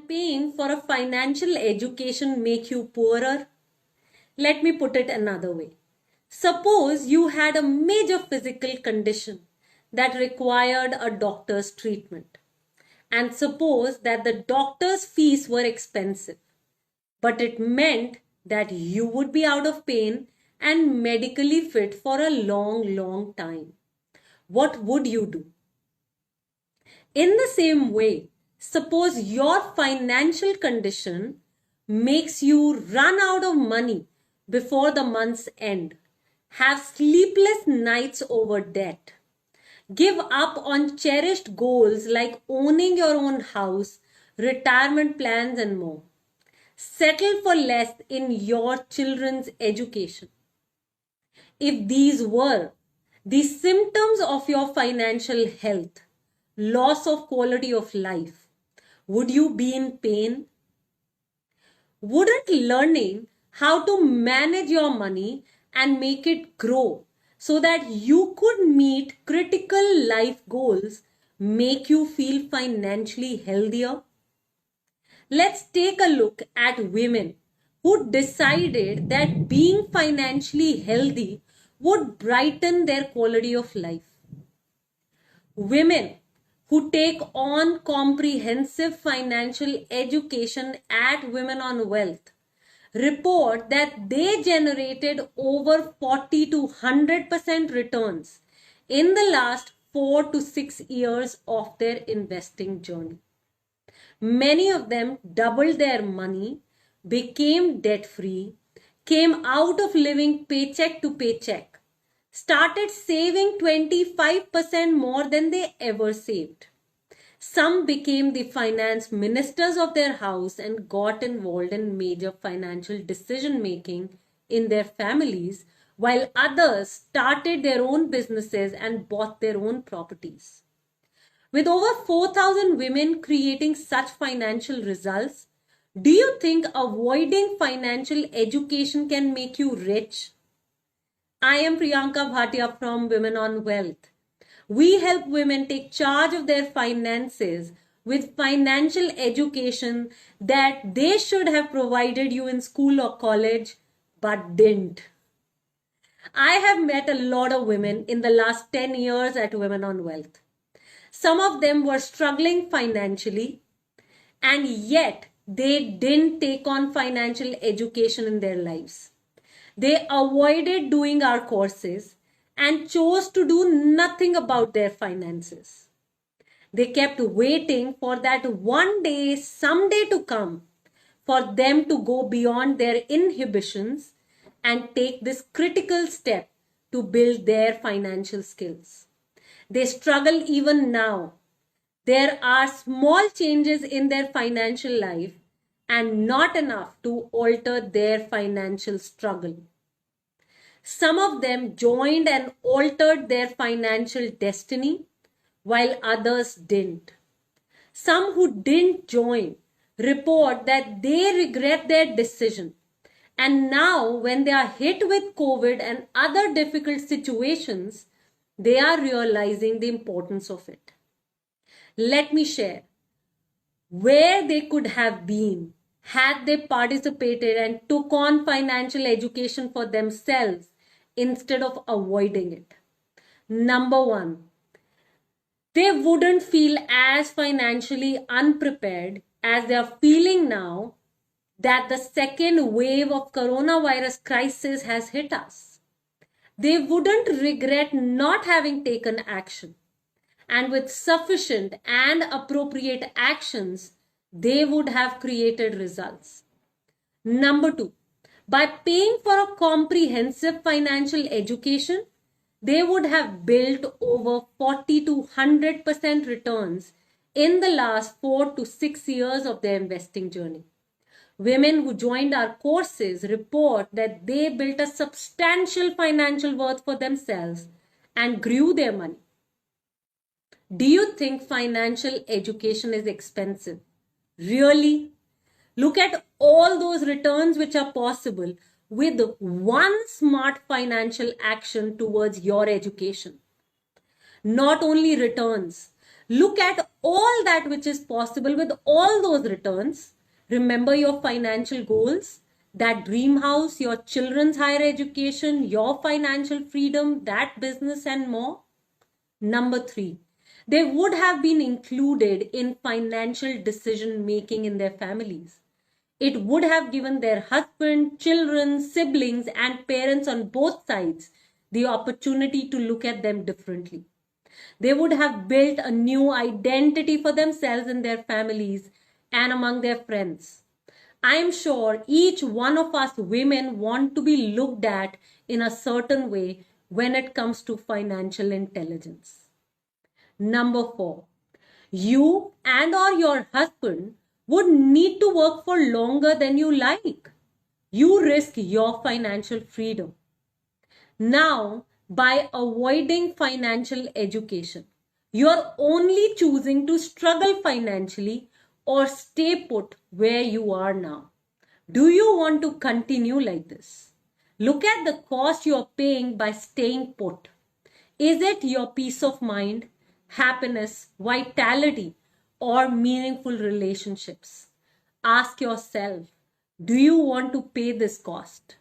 paying for a financial education make you poorer? Let me put it another way. Suppose you had a major physical condition that required a doctor's treatment. And suppose that the doctor's fees were expensive, but it meant that you would be out of pain and medically fit for a long, long time. What would you do? In the same way, suppose your financial condition makes you run out of money before the month's end, have sleepless nights over debt, give up on cherished goals like owning your own house, retirement plans, and more. Settle for less in your children's education. If these were the symptoms of your financial health, loss of quality of life, would you be in pain? Wouldn't learning how to manage your money and make it grow so that you could meet critical life goals make you feel financially healthier? Let's take a look at women who decided that being financially healthy would brighten their quality of life. Women who take on comprehensive financial education at Women on Wealth report that they generated over 40 to 100% returns in the last 4 to 6 years of their investing journey. Many of them doubled their money, became debt-free, came out of living paycheck to paycheck, started saving 25% more than they ever saved. Some became the finance ministers of their house and got involved in major financial decision making in their families, while others started their own businesses and bought their own properties. With over 4,000 women creating such financial results, do you think avoiding financial education can make you rich? I am Priyanka Bhatia from Women on Wealth. We help women take charge of their finances with financial education that they should have provided you in school or college, but didn't. I have met a lot of women in the last 10 years at Women on Wealth. Some of them were struggling financially, and yet they didn't take on financial education in their lives. They avoided doing our courses and chose to do nothing about their finances. They kept waiting for that one day, someday to come, for them to go beyond their inhibitions and take this critical step to build their financial skills. They struggle even now. There are small changes in their financial life and not enough to alter their financial struggle. Some of them joined and altered their financial destiny, while others didn't. Some who didn't join report that they regret their decision. And now, when they are hit with COVID and other difficult situations, they are realizing the importance of it. Let me share where they could have been had they participated and took on financial education for themselves instead of avoiding it. Number one, they wouldn't feel as financially unprepared as they are feeling now that the second wave of coronavirus crisis has hit us. They wouldn't regret not having taken action. And with sufficient and appropriate actions, they would have created results. Number two, by paying for a comprehensive financial education, they would have built over 40 to 100% returns in the last 4 to 6 years of their investing journey. Women who joined our courses report that they built a substantial financial worth for themselves and grew their money. Do you think financial education is expensive? Really? Look at all those returns which are possible with one smart financial action towards your education. Not only returns, Look at all that which is possible with all those returns. Remember your financial goals, that dream house, your children's higher education, your financial freedom, that business, and more. Number 3, they would have been included in financial decision making in their families. It would have given their husband, children, siblings, and parents on both sides the opportunity to look at them differently. They would have built a new identity for themselves and their families and among their friends. I am sure each one of us women want to be looked at in a certain way when it comes to financial intelligence. Number 4, you and or your husband would need to work for longer than you like. You risk your financial freedom. Now, by avoiding financial education, you're only choosing to struggle financially or stay put where you are now. Do you want to continue like this? Look at the cost you're paying by staying put. Is it your peace of mind, happiness, vitality, or meaningful relationships? Ask yourself, do you want to pay this cost?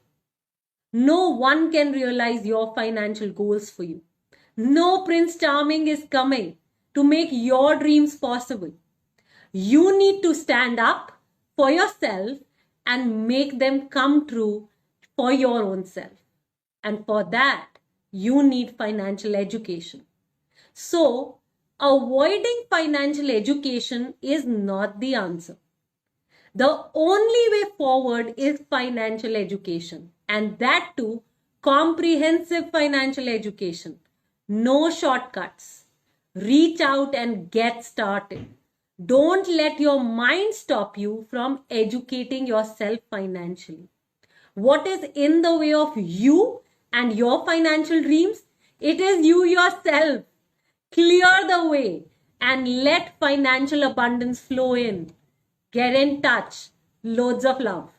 No one can realize your financial goals for you. No Prince Charming is coming to make your dreams possible. You need to stand up for yourself and make them come true for your own self. And for that, you need financial education. So, avoiding financial education is not the answer. The only way forward is financial education, and that too comprehensive financial education. No shortcuts. Reach out and get started. Don't let your mind stop you from educating yourself financially. What is in the way of you and your financial dreams? It is you yourself. Clear the way and let financial abundance flow in. Get in touch. Loads of love.